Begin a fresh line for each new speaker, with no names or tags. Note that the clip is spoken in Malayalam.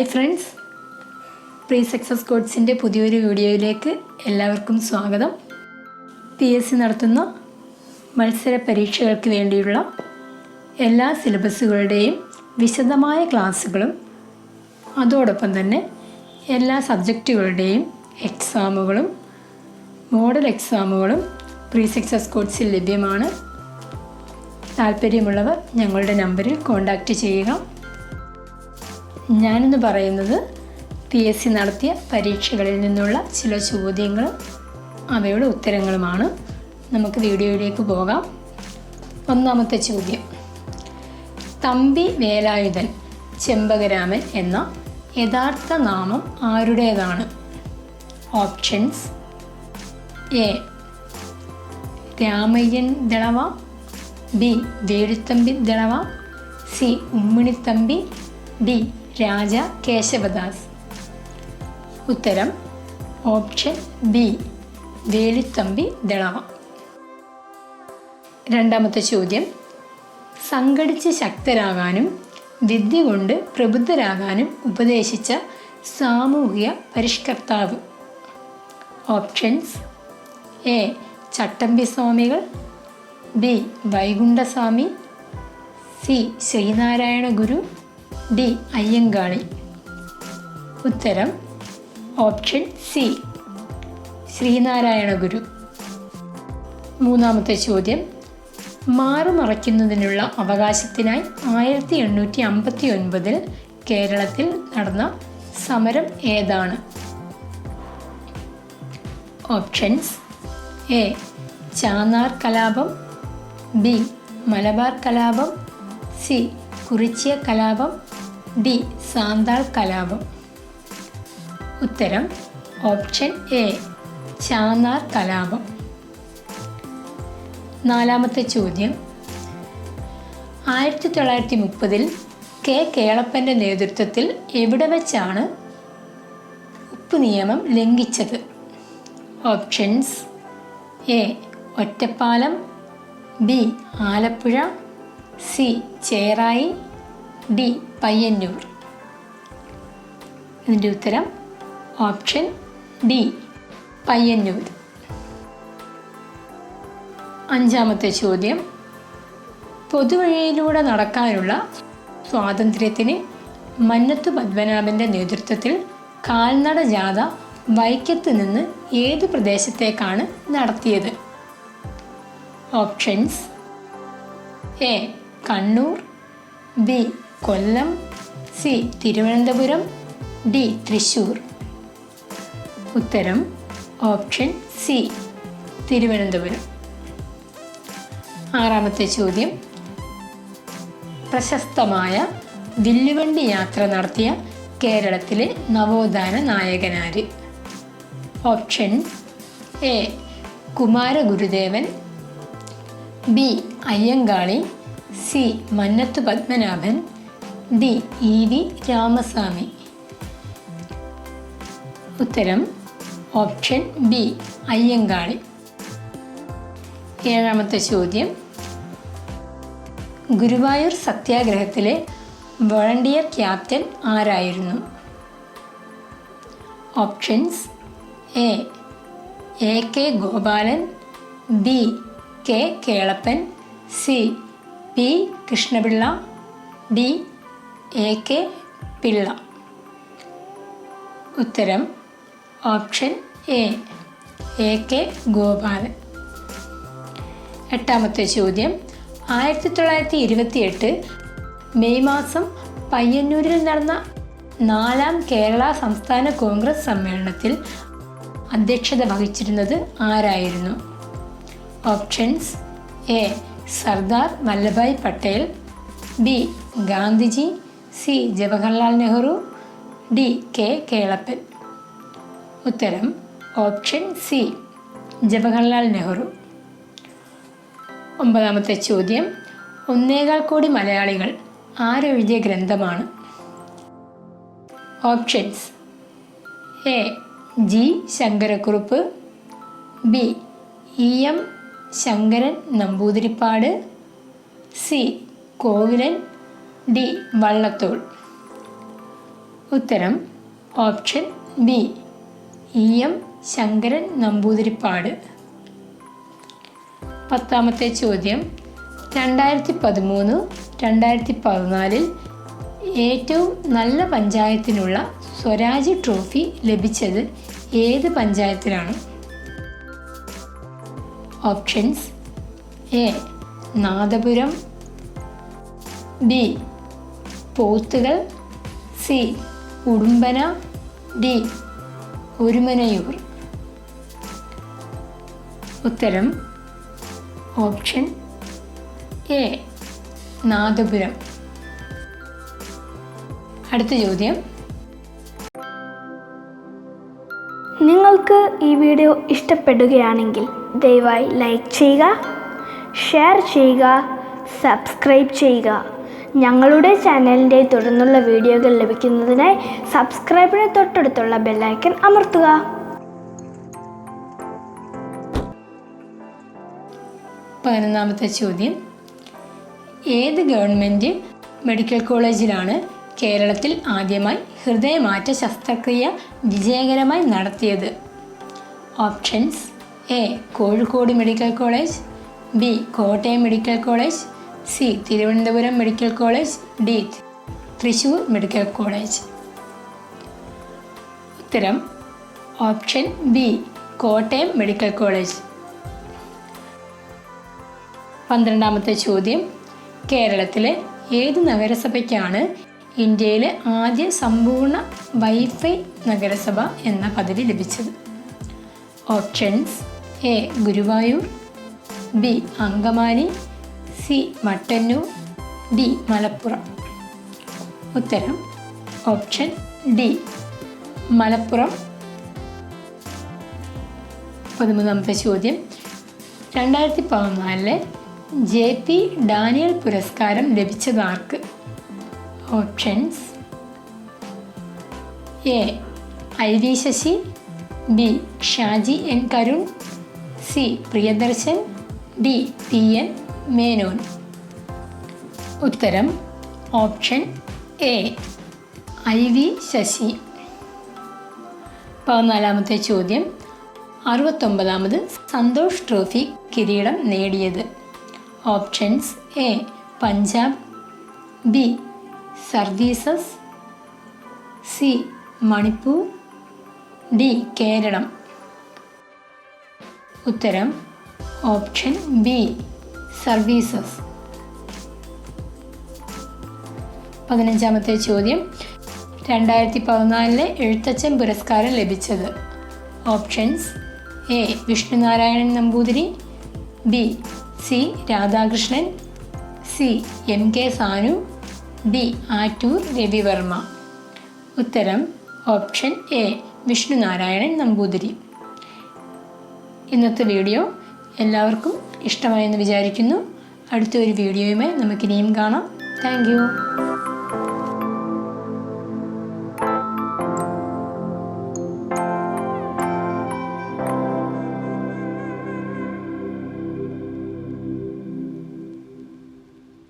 ഹായ് ഫ്രണ്ട്സ്, PreSuccess കോഴ്സിൻ്റെ പുതിയൊരു വീഡിയോയിലേക്ക് എല്ലാവർക്കും സ്വാഗതം. PSC നടത്തുന്ന മത്സര പരീക്ഷകൾക്ക് വേണ്ടിയുള്ള എല്ലാ സിലബസുകളുടെയും വിശദമായ ക്ലാസ്സുകളും അതോടൊപ്പം തന്നെ എല്ലാ സബ്ജക്റ്റുകളുടെയും എക്സാമുകളും മോഡൽ എക്സാമുകളും PreSuccess കോഴ്സിൽ ലഭ്യമാണ്. താല്പര്യമുള്ളവർ ഞങ്ങളുടെ നമ്പറിൽ കോൺടാക്റ്റ് ചെയ്യുക. ഞാനെന്ന് പറയുന്നത് PSC നടത്തിയ പരീക്ഷകളിൽ നിന്നുള്ള ചില ചോദ്യങ്ങളും അവയുടെ ഉത്തരങ്ങളുമാണ്. നമുക്ക് വീഡിയോയിലേക്ക് പോകാം. ഒന്നാമത്തെ ചോദ്യം, തമ്പി വേലായുധൻ ചെമ്പകരാമൻ എന്ന യഥാർത്ഥ നാമം ആരുടേതാണ്? Options: A Ramayyan Dalawa, B Veluthampi Dalawa, C Umminithampi, D Raja Kesavadas. ഉത്തരം ഓപ്ഷൻ ബി വേലുത്തമ്പി ദളവ. രണ്ടാമത്തെ ചോദ്യം, സംഘടിച്ച് ശക്തരാകാനും വിദ്യ കൊണ്ട് പ്രബുദ്ധരാകാനും ഉപദേശിച്ച സാമൂഹിക പരിഷ്കർത്താവ്. ഓപ്ഷൻസ്: എ ചട്ടമ്പി സ്വാമികൾ, ബി വൈകുണ്ഠസ്വാമി, സി ശ്രീനാരായണ ഗുരു, ഡി അയ്യങ്കാളി. ഉത്തരം ഓപ്ഷൻ സി ശ്രീനാരായണ ഗുരു. മൂന്നാമത്തെ ചോദ്യം, മാറുമറയ്ക്കുന്നതിനുള്ള അവകാശത്തിനായി 1859 കേരളത്തിൽ നടന്ന സമരം ഏതാണ്? ഓപ്ഷൻസ്: എ ചാന്നാർ കലാപം, ബി മലബാർ കലാപം, സി കുറിച്യ കലാപം, ഡി സാന്താൾ കലാപം. ഉത്തരം ഓപ്ഷൻ എ ചാന്നാർ കലാപം. നാലാമത്തെ ചോദ്യം, 1930 കെ കേളപ്പൻ്റെ നേതൃത്വത്തിൽ എവിടെ വെച്ചാണ് ഉപ്പ് നിയമം ലംഘിച്ചത്? Options: A Ottapalam, B Alappuzha, C Cherai, D Payyanur. ഇതിൻ്റെ ഉത്തരം ഓപ്ഷൻ ഡി പയ്യന്നൂർ. അഞ്ചാമത്തെ ചോദ്യം, പൊതുവഴിയിലൂടെ നടക്കാനുള്ള സ്വാതന്ത്ര്യത്തിന് മന്നത്തു പത്മനാഭൻ്റെ നേതൃത്വത്തിൽ കാൽനട ജാഥ വൈക്കത്ത് നിന്ന് ഏത് പ്രദേശത്തേക്കാണ് നടത്തിയത്? Options: A Kannur, B Kollam, C Thiruvananthapuram, D Thrissur. ഉത്തരം ഓപ്ഷൻ സി തിരുവനന്തപുരം. ആറാമത്തെ ചോദ്യം, പ്രശസ്തമായ വില്ലുവണ്ടി യാത്ര നടത്തിയ കേരളത്തിലെ നവോത്ഥാന നായകനാര്? Options: A Kumaragurudevan, B Ayyankali, C Mannathu Padmanabhan, D E V. Ramaswamy. ഉത്തരം ഓപ്ഷൻ ബി അയ്യങ്കാളി. ഏഴാമത്തെ ചോദ്യം, ഗുരുവായൂർ സത്യാഗ്രഹത്തിലെ വോളണ്ടിയർ ക്യാപ്റ്റൻ ആരായിരുന്നു? Options: A K Gopalan, B K Kelappan, C P Krishnapillai, D A K Pillai. ഉത്തരം ഓപ്ഷൻ എ കെ ഗോപാലൻ. എട്ടാമത്തെ ചോദ്യം, 1928 മെയ് മാസം പയ്യന്നൂരിൽ നടന്ന 4ാം കേരള സംസ്ഥാന കോൺഗ്രസ് സമ്മേളനത്തിൽ അധ്യക്ഷത വഹിച്ചിരുന്നത് ആരായിരുന്നു? Options: A Sardar Vallabhbhai Patel, B Gandhiji, C Jawaharlal Nehru, D K Kelappan. ഉത്തരം ഓപ്ഷൻ സി ജവഹർലാൽ നെഹ്റു. ഒമ്പതാമത്തെ ചോദ്യം, 1.25 കോടി മലയാളികൾ ആരെഴുതിയ ഗ്രന്ഥമാണ്? Options: A G Sankarakurup, B E M Sankaran Namboodiripad, C Kovilan, D Vallathol. ഉത്തരം option B EM Sankaran Namboodiripad. 10ാമത്തെ ചോദ്യം 2013-2014 ഏറ്റവും നല്ല പഞ്ചായത്തിനുള്ള സ്വരാജ് ട്രോഫി ലഭിച്ചത് ഏത് പഞ്ചായത്തിലാണ്? Options A Nadapuram, B Pothukal, C Udumbana, D Orumanayur. ഉത്തരം ഓപ്ഷൻ എ നാദപുരം. അടുത്ത ചോദ്യം.
നിങ്ങൾക്ക് ഈ വീഡിയോ ഇഷ്ടപ്പെടുകയാണെങ്കിൽ ദയവായി ലൈക്ക് ചെയ്യുക, ഷെയർ ചെയ്യുക, സബ്സ്ക്രൈബ് ചെയ്യുക. ഞങ്ങളുടെ ചാനലിൻ്റെ തുടർന്നുള്ള വീഡിയോകൾ ലഭിക്കുന്നതിനായി സബ്സ്ക്രൈബിന് തൊട്ടടുത്തുള്ള ബെല്ലൈക്കൺ അമർത്തുക.
11ാമത്തെ ചോദ്യം. ഏത് ഗവൺമെൻറ് മെഡിക്കൽ കോളേജിലാണ് കേരളത്തിൽ ആദ്യമായി ഹൃദയമാറ്റ ശസ്ത്രക്രിയ വിജയകരമായി നടത്തിയത്? Options A Kozhikode medical college, B Kottayam medical college, C Thiruvananthapuram medical college, D Thrissur medical college. ഉത്തരം option B Kottayam medical college. 12ാമത്തെ ചോദ്യം. കേരളത്തിലെ ഏത് നഗരസഭയ്ക്കാണ് ഇന്ത്യയിലെ ആദ്യ സമ്പൂർണ്ണ വൈഫൈ നഗരസഭ എന്ന പദവി ലഭിച്ചത്? Options A Guruvayur, B Angamaly, C Mattannur, D Malappuram. ഉത്തരം ഓപ്ഷൻ ഡി മലപ്പുറം. 13ാമത്തെ ചോദ്യം. 2014 JP ഡാനിയൽ പുരസ്കാരം ലഭിച്ചതാർക്ക്? Options A LV Sasi, B Shaji N Karun, C Priyadarshan, D PN Menon. ഉത്തരം ഓപ്ഷൻ എ LV ശശി. 14ാമത്തെ ചോദ്യം. 69ാമത് സന്തോഷ് ട്രോഫി കിരീടം നേടിയത്? Options A Punjab, B services, C Manipur, D Keralam. ഉത്തരം ഓപ്ഷൻ ബി സർവീസസ്. 15ാമത്തെ ചോദ്യം. 2014 എഴുത്തച്ഛൻ പുരസ്കാരം ലഭിച്ചത്? Options A Vishnunarayanan Namboothiri, B C Radhakrishnan, C MK Sanu, D Attoor Ravivarma. ഉത്തരം ഓപ്ഷൻ എ വിഷ്ണുനാരായണൻ നമ്പൂതിരി. ഇന്നത്തെ വീഡിയോ എല്ലാവർക്കും ഇഷ്ടമായെന്ന് വിചാരിക്കുന്നു. അടുത്തൊരു വീഡിയോയുമായി നമുക്കിനിയും കാണാം. Thank you.